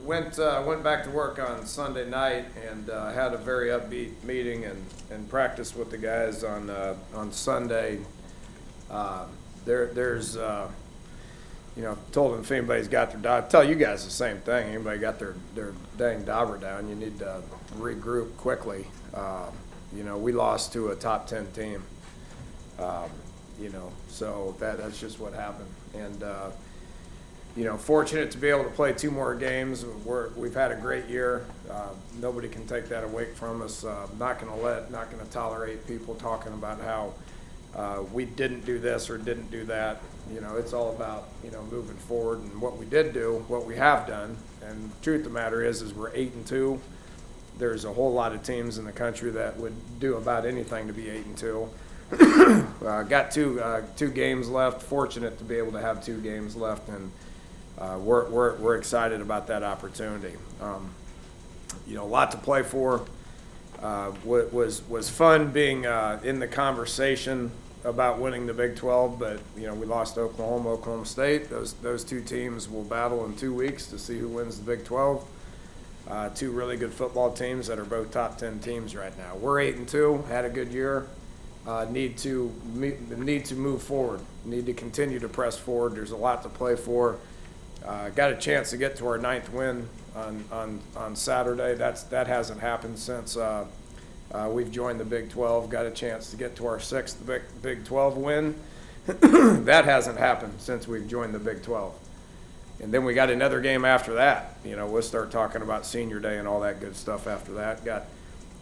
went back to work on Sunday night and had a very upbeat meeting and practiced with the guys on Sunday. There's told them if anybody's got their I tell you guys the same thing. Anybody got their dang dauber down, you need to regroup quickly. We lost to a top 10 team. So that's just what happened. And fortunate to be able to play 2 more games. We've had a great year. Nobody can take that away from us. Not going to tolerate people talking about how we didn't do this or didn't do that. It's all about, moving forward and what we did do, what we have done. And the truth of the matter is we're 8-2. There's a whole lot of teams in the country that would do about anything to be 8-2. Got two games left. Fortunate to be able to have 2 games left, and we're excited about that opportunity. A lot to play for. Was fun being in the conversation about winning the Big 12, but we lost Oklahoma State. Those 2 teams will battle in 2 weeks to see who wins the Big 12. 2 really good football teams that are both top 10 teams right now. We're 8-2, had a good year. Need to move forward. Need to continue to press forward. There's a lot to play for. Got a chance to get to our 9th win on Saturday. That hasn't happened since we've joined the Big 12. Got a chance to get to our 6th Big 12 win. That hasn't happened since we've joined the Big 12. And then we got another game after that. We'll start talking about Senior Day and all that good stuff after that.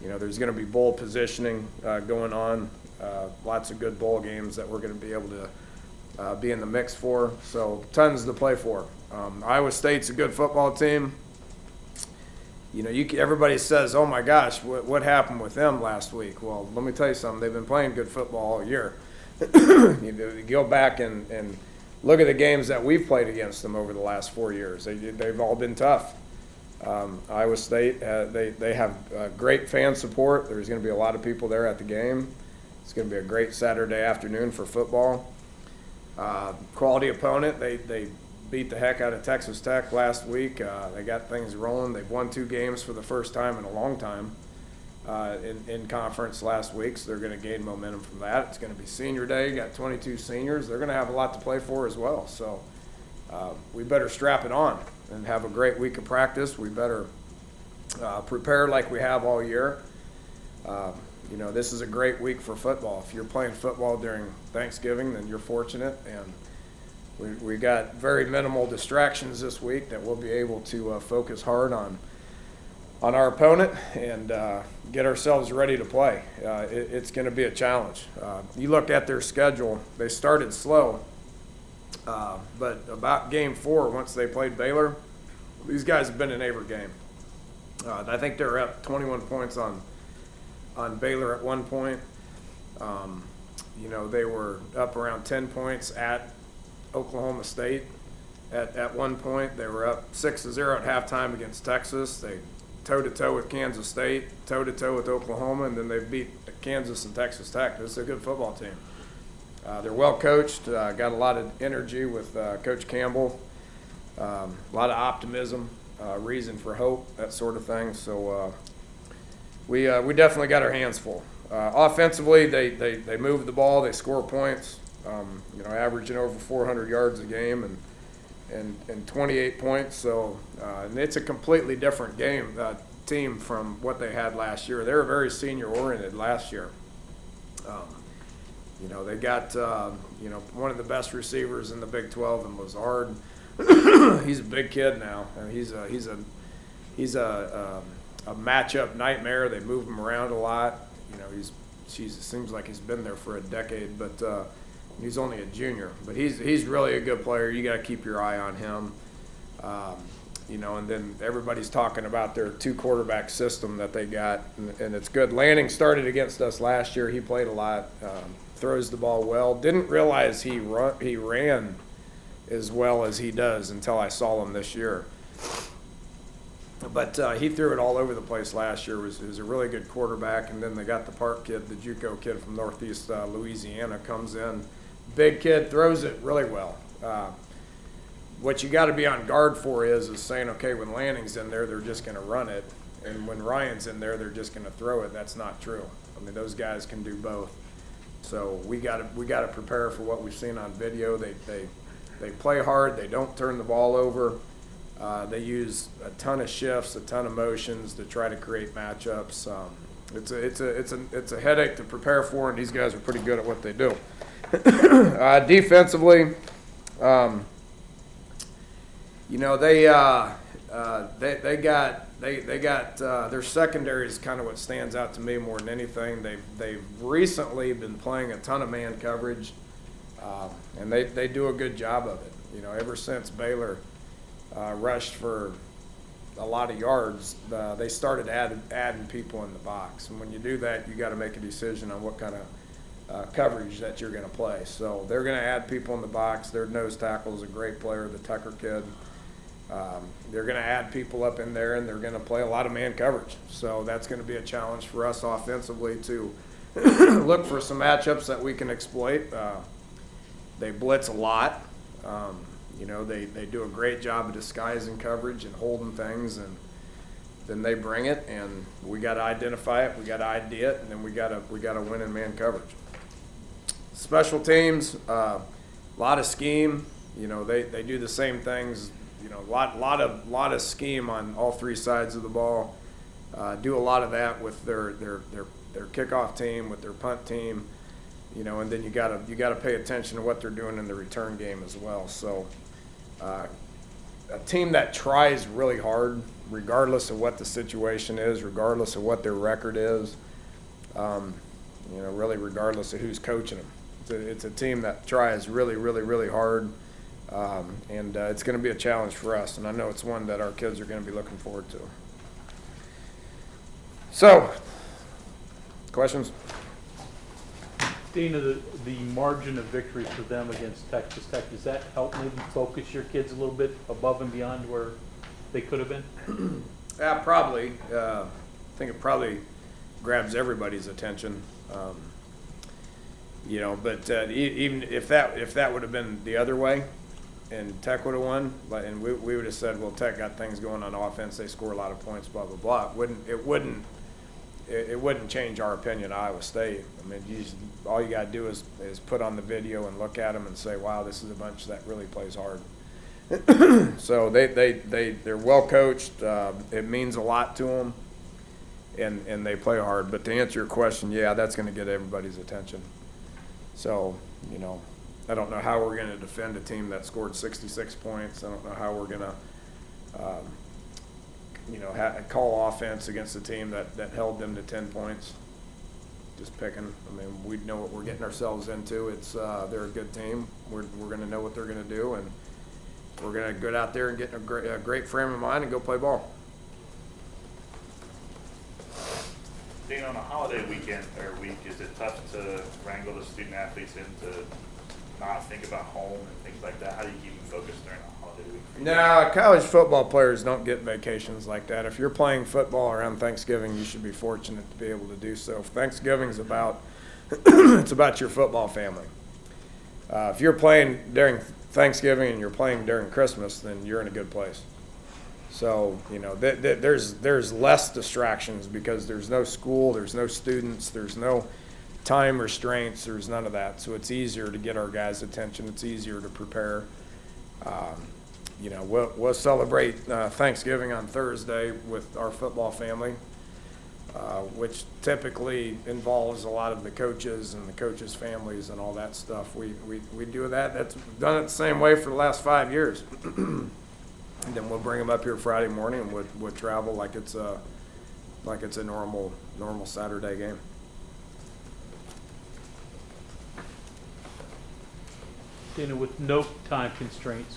There's going to be bowl positioning going on. Lots of good bowl games that we're going to be able to be in the mix for. So tons to play for. Iowa State's a good football team. Everybody says, "Oh my gosh, what happened with them last week?" Well, let me tell you something. They've been playing good football all year. You go back and look at the games that we've played against them over the last 4 years. They've all been tough. Iowa State, they have great fan support. There's going to be a lot of people there at the game. It's going to be a great Saturday afternoon for football. Quality opponent. They beat the heck out of Texas Tech last week. They got things rolling. They've won 2 games for the first time in a long time in conference last week, so they're going to gain momentum from that. It's going to be Senior Day. You got 22 seniors. They're going to have a lot to play for as well. So we better strap it on and have a great week of practice. We better prepare like we have all year. This is a great week for football. If you're playing football during Thanksgiving, then you're fortunate. And we got very minimal distractions this week that we'll be able to focus hard on our opponent and get ourselves ready to play. It's going to be a challenge. You look at their schedule, they started slow, but about game 4, once they played Baylor, these guys have been in every game. I think they're up 21 points on Baylor at one point. They were up around 10 points at Oklahoma State at one point. They were up 6-0 at halftime against Texas. They toe-to-toe with Kansas State, toe-to-toe with Oklahoma, and then they beat Kansas and Texas Tech. This is a good football team. They're well coached, got a lot of energy with Coach Campbell, a lot of optimism, reason for hope, that sort of thing. So we definitely got our hands full. Offensively, they move the ball, they score points, averaging over 400 yards a game and 28 points. So and it's a completely different team from what they had last year. They were very senior-oriented last year. They got one of the best receivers in the Big 12 in Lazard. He's a big kid now, and he's a matchup nightmare. They move him around a lot. It seems like he's been there for a decade, but he's only a junior. But he's really a good player. You got to keep your eye on him. And then everybody's talking about their 2-quarterback system that they got, and it's good. Lanning started against us last year. He played a lot, throws the ball well. Didn't realize he ran as well as he does until I saw him this year. But he threw it all over the place last year. Was a really good quarterback. And then they got the Park kid, the JUCO kid from Northeast Louisiana, comes in. Big kid, throws it really well. what you got to be on guard for is saying, okay, when Lanning's in there, they're just going to run it, and when Ryan's in there, they're just going to throw it. That's not true. I mean, those guys can do both. So we got to prepare for what we've seen on video. They play hard. They don't turn the ball over. They use a ton of shifts, a ton of motions to try to create matchups. It's a headache to prepare for, and these guys are pretty good at what they do. Defensively, you know, they got their secondary is kind of what stands out to me more than anything. They've recently been playing a ton of man coverage, and they do a good job of it. You know, ever since Baylor rushed for a lot of yards, they started adding people in the box. And when you do that, you got to make a decision on what kind of coverage that you're going to play. So they're going to add people in the box. Their nose tackle is a great player, the Tucker kid. They're going to add people up in there, and they're going to play a lot of man coverage. So that's going to be a challenge for us offensively to look for some matchups that we can exploit. They blitz a lot. You know, they do a great job of disguising coverage and holding things, and then they bring it, and we got to identify it, we got to ID it, and then we got to win in man coverage. Special teams, a lot of scheme. You know, they do the same things. You know, lot of scheme on all three sides of the ball. Do a lot of that with their kickoff team, with their punt team. You know, and then you gotta pay attention to what they're doing in the return game as well. So, a team that tries really hard, regardless of what the situation is, regardless of what their record is, you know, really regardless of who's coaching them. It's a team that tries really, really, really hard, and it's going to be a challenge for us. And I know it's one that our kids are going to be looking forward to. So, questions? Dana, the margin of victory for them against Texas Tech, does that help maybe focus your kids a little bit above and beyond where they could have been? Yeah, probably. I think it probably grabs everybody's attention. You know, but even if that would have been the other way, and Tech would have won, and we would have said, well, Tech got things going on offense, they score a lot of points, blah blah blah. It wouldn't change our opinion of Iowa State. I mean, all you got to do is put on the video and look at them and say, wow, this is a bunch that really plays hard. So they're well coached. It means a lot to them, and they play hard. But to answer your question, yeah, that's going to get everybody's attention. So, you know, I don't know how we're going to defend a team that scored 66 points. I don't know how we're going to you know, call offense against a team that held them to 10 points. Just picking. I mean, we know what we're getting ourselves into. It's they're a good team. We're going to know what they're going to do, and we're going to get out there and get in a great frame of mind and go play ball. Being on a holiday weekend or week, is it tough to wrangle the student athletes in to not think about home and things like that? How do you keep them focused during a holiday week? No, college football players don't get vacations like that. If you're playing football around Thanksgiving, you should be fortunate to be able to do so. Thanksgiving's about it's about your football family. If you're playing during Thanksgiving and you're playing during Christmas, then you're in a good place. So, you know, there's less distractions because there's no school, there's no students, there's no time restraints, there's none of that. So it's easier to get our guys' attention. It's easier to prepare. You know, we'll celebrate Thanksgiving on Thursday with our football family, which typically involves a lot of the coaches and the coaches' families and all that stuff. We do that. That's done it the same way for the last 5 years. And then we'll bring them up here Friday morning, and we'll travel like it's a normal Saturday game. Dana, with no time constraints,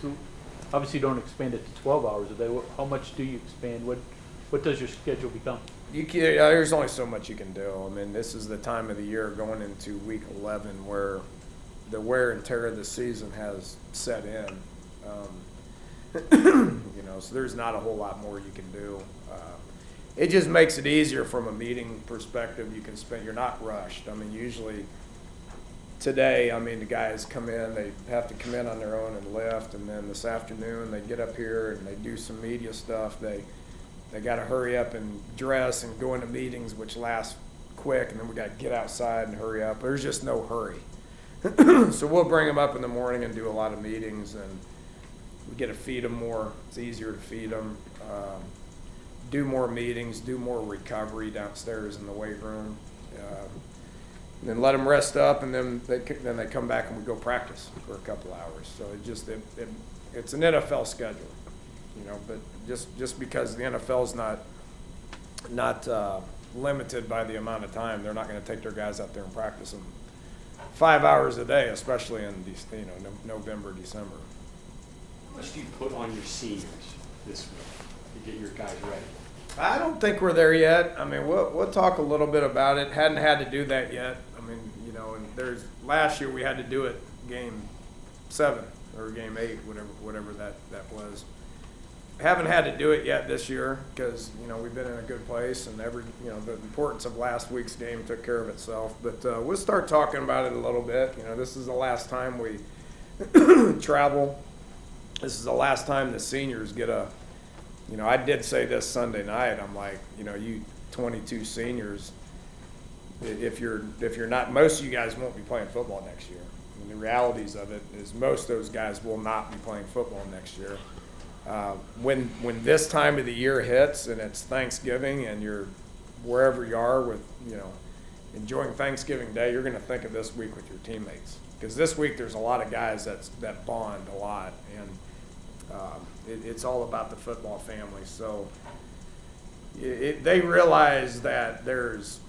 obviously you don't expand it to 12 hours a day. How much do you expand? What does your schedule become? There's only so much you can do. I mean, this is the time of the year going into week 11 where the wear and tear of the season has set in. You know, so there's not a whole lot more you can do. It just makes it easier from a meeting perspective. You're not rushed. I mean, usually today, I mean, the guys come in, they have to come in on their own and lift, and then this afternoon they get up here and they do some media stuff. They got to hurry up and dress and go into meetings, which last quick, and then we got to get outside and hurry up. There's just no hurry. So we'll bring them up in the morning and do a lot of meetings, and we get to feed them more. It's easier to feed them. Do more meetings, do more recovery downstairs in the weight room. Then let them rest up, and then they come back and we go practice for a couple hours. So it's an NFL schedule, you know. But just because the NFL's not limited by the amount of time, they're not going to take their guys out there and practice them 5 hours a day, especially in November, December. How much do you put on your seniors this week to get your guys ready? I don't think we're there yet. I mean, we'll talk a little bit about it. Hadn't had to do that yet. I mean, you know, and last year we had to do it game 7 or game 8, whatever that was. Haven't had to do it yet this year because, you know, we've been in a good place, and the importance of last week's game took care of itself. But we'll start talking about it a little bit. You know, this is the last time we travel. This is the last time the seniors get you know, I did say this Sunday night. I'm like, you know, you 22 seniors, if you're not, most of you guys won't be playing football next year. I mean, the realities of it is most of those guys will not be playing football next year. When this time of the year hits and it's Thanksgiving and you're wherever you are with, you know, enjoying Thanksgiving Day, you're going to think of this week with your teammates, because this week there's a lot of guys that bond a lot, and it's all about the football family. So they realize that there's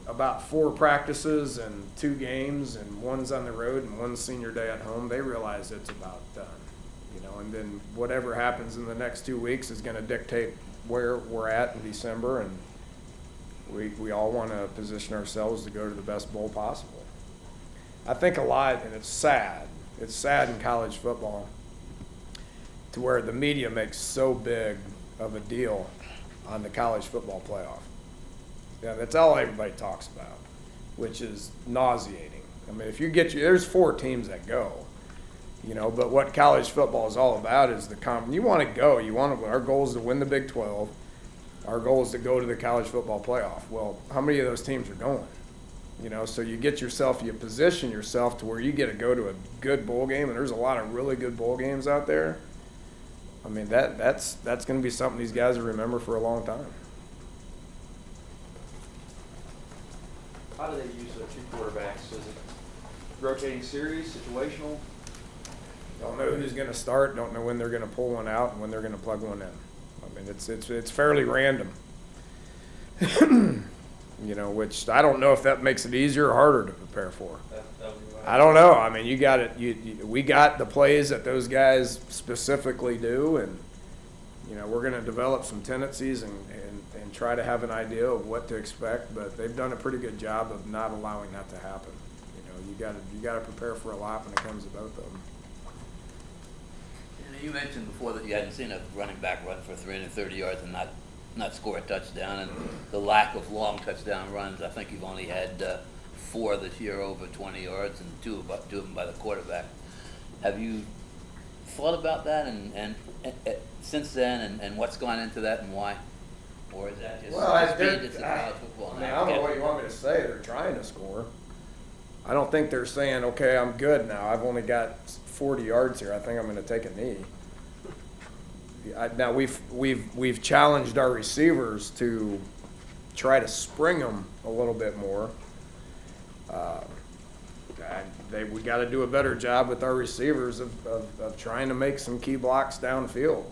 about 4 practices and 2 games, and one's on the road and one's senior day at home. They realize it's about done, you know, and then whatever happens in the next 2 weeks is going to dictate where we're at in December, and we all want to position ourselves to go to the best bowl possible. I think a lot, and it's sad in college football, to where the media makes so big of a deal on the college football playoff. Yeah, that's all everybody talks about, which is nauseating. I mean, if you there's 4 teams that go, you know, but what college football is all about is you want to go. Our goal is to win the Big 12. Our goal is to go to the college football playoff. Well, how many of those teams are going? You know, so you position yourself to where you get to go to a good bowl game, and there's a lot of really good bowl games out there. I mean, that's going to be something these guys will remember for a long time. How do they use their 2 quarterbacks? Is it rotating series, situational? Don't know who's going to start. Don't know when they're going to pull one out and when they're going to plug one in. I mean, it's fairly random. You know, which I don't know if that makes it easier or harder to prepare for. I don't know. I mean, you got it. We got the plays that those guys specifically do, and you know, we're going to develop some tendencies and try to have an idea of what to expect. But they've done a pretty good job of not allowing that to happen. You know, you got to prepare for a lot when it comes to both of them. You mentioned before that you hadn't seen a running back run for 330 yards and not score a touchdown, and the lack of long touchdown runs. I think you've only had 4 this year over 20 yards, and 2 of them by the quarterback. Have you thought about that and since then, and what's gone into that and why? Or is that just speed to college football? I mean, I don't know what you want me to say. They're trying to score. I don't think they're saying, okay, I'm good now. I've only got 40 yards here. I think I'm going to take a knee. Now we've challenged our receivers to try to spring them a little bit more. We got to do a better job with our receivers of trying to make some key blocks downfield.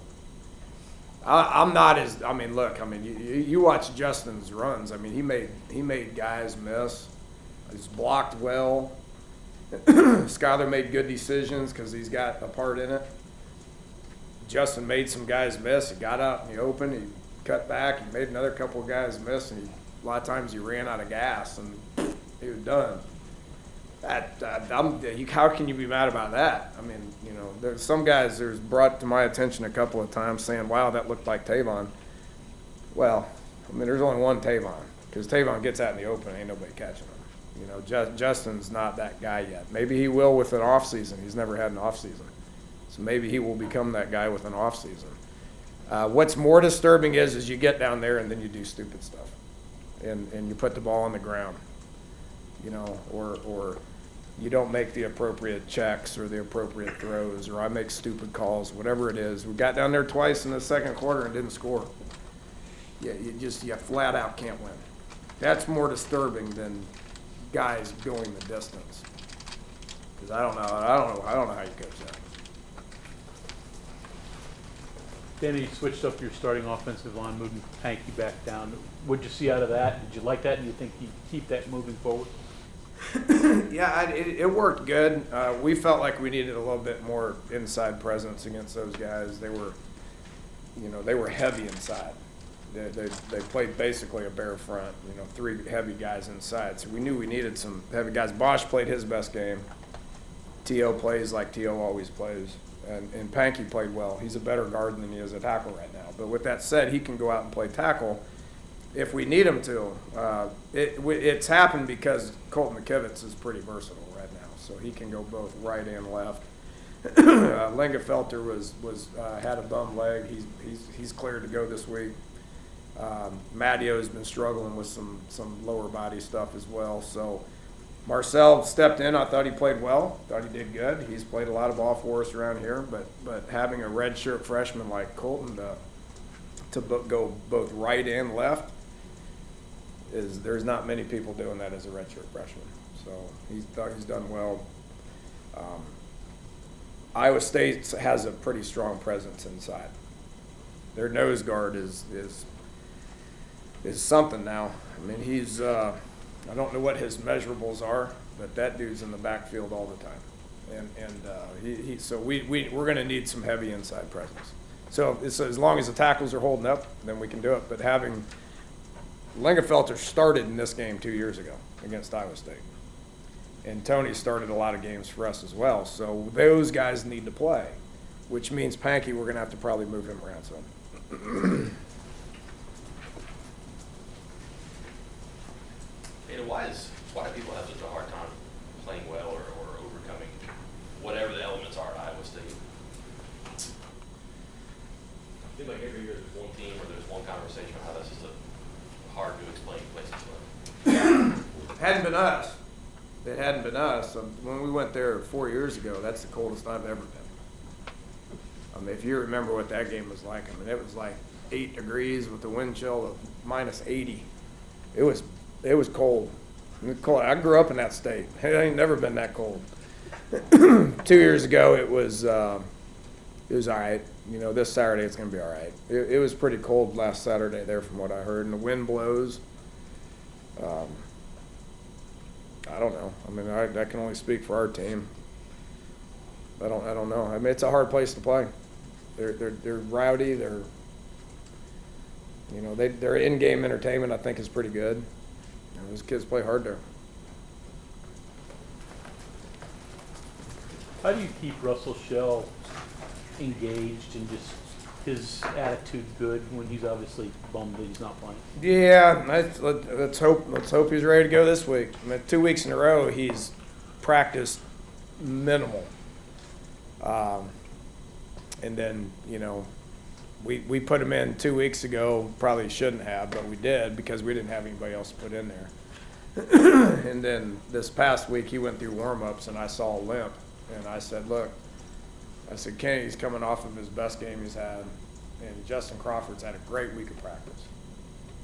You watch Justin's runs. I mean, he made guys miss. He's blocked well. Skyler made good decisions because he's got a part in it. Justin made some guys miss. He got out in the open. He cut back. He made another couple of guys miss. And a lot of times he ran out of gas and he was done. How can you be mad about that? I mean, you know, there's some guys there's brought to my attention a couple of times saying, wow, that looked like Tavon. Well, I mean, there's only one Tavon because Tavon gets out in the open. Ain't nobody catching him. You know, Justin's not that guy yet. Maybe he will with an off season. He's never had an off season. So maybe he will become that guy with an off season. What's more disturbing is you get down there and then you do stupid stuff. And you put the ball on the ground, you know, or you don't make the appropriate checks or the appropriate throws, or I make stupid calls, whatever it is. We got down there twice in the second quarter and didn't score. Yeah, you flat out can't win. That's more disturbing than guys going the distance. Because I don't know how you coach that. Danny, you switched up your starting offensive line, moving Hanky back down. What'd you see out of that? Did you like that? And you think you keep that moving forward? Yeah, it worked good. We felt like we needed a little bit more inside presence against those guys. They were heavy inside. They played basically a bare front, you know, 3 heavy guys inside. So we knew we needed some heavy guys. Bosch played his best game. T.O. plays like T.O. always plays. And Panky played well. He's a better guard than he is a tackle right now. But with that said, he can go out and play tackle if we need him to. It's happened because Colton McKivitz is pretty versatile right now. So he can go both right and left. Lingenfelter had a bum leg. He's cleared to go this week. Mattio's been struggling with some lower body stuff as well. So Marcel stepped in. I thought he played well. Thought he did good. He's played a lot of ball for us around here. But having a redshirt freshman like Colton to go both right and left there's not many people doing that as a redshirt freshman. So he's done well. Iowa State has a pretty strong presence inside. Their nose guard is something now. I mean, he's I don't know what his measurables are, but that dude's in the backfield all the time, and so we're going to need some heavy inside presence. So as long as the tackles are holding up, then we can do it. But having Lingenfelter started in this game 2 years ago against Iowa State, and Tony started a lot of games for us as well. So those guys need to play, which means Panky, we're going to have to probably move him around some. Why do people have such a hard time playing well or overcoming whatever the elements are at Iowa State? It seems like every year there's one team or there's one conversation about how that's just a hard to explain place to play. Hadn't been us. It hadn't been us. When we went there 4 years ago, that's the coldest I've ever been. I mean, if you remember what that game was like, I mean, it was like 8 degrees with a wind chill of minus 80. It was cold. I grew up in that state. It ain't never been that cold. 2 years ago, it was all right. You know, this Saturday it's going to be all right. It was pretty cold last Saturday there, from what I heard, and the wind blows. I don't know. I mean, I can only speak for our team. I don't know. I mean, it's a hard place to play. They're rowdy. Their in-game entertainment, I think, is pretty good. Those kids play hard there. How do you keep Russell Shell engaged and just his attitude good when he's obviously bummed that he's not playing? Yeah, let's hope he's ready to go this week. I mean, 2 weeks in a row he's practiced minimal, and then we put him in 2 weeks ago. Probably shouldn't have, but we did because we didn't have anybody else to put in there. And then this past week he went through warm-ups and I saw a limp, and I said, look, Kennedy's coming off of his best game he's had, and Justin Crawford's had a great week of practice.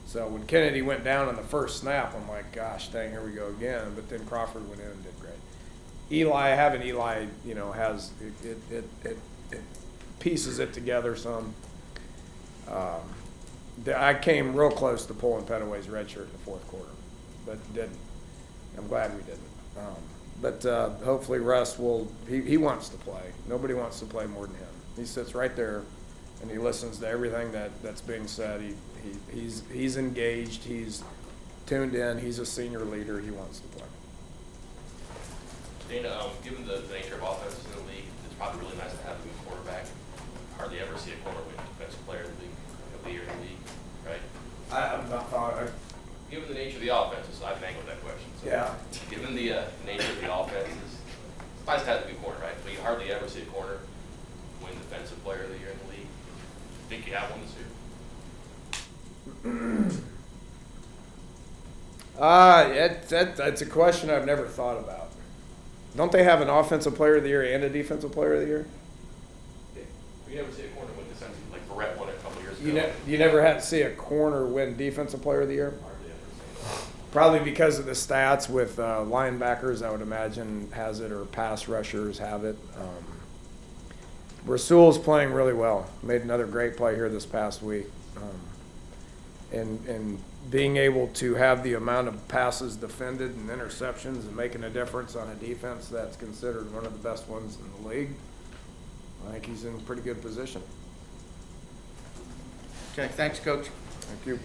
So when Kennedy went down on the first snap, I'm like, gosh dang, here we go again. But then Crawford went in and did great. Eli has it pieces it together some. I came real close to pulling Pettaway's red shirt in the fourth quarter, but didn't. I'm glad we didn't. But hopefully Russ he wants to play. Nobody wants to play more than him. He sits right there and he listens to everything that's being said. He's engaged. He's tuned in. He's a senior leader. He wants to play. Dana, given the nature of offenses in the league, it's probably really nice to have a good quarterback. Hardly ever see a corner win defensive player of the year in the league, right? I'm not. Given the nature of the offenses, I've mangled that question. So. Yeah. think you have one this year? That's a question I've never thought about. Don't they have an offensive player of the year and a defensive player of the year? You never see a corner win this, like Barrett won it a couple years ago. You never had to see a corner win defensive player of the year? Hardly ever seen that. Probably because of the stats with linebackers, I would imagine, has it, or pass rushers have it. Rasul's playing really well. Made another great play here this past week. And being able to have the amount of passes defended and interceptions and making a difference on a defense that's considered one of the best ones in the league, I think he's in pretty good position. Okay, thanks, Coach. Thank you.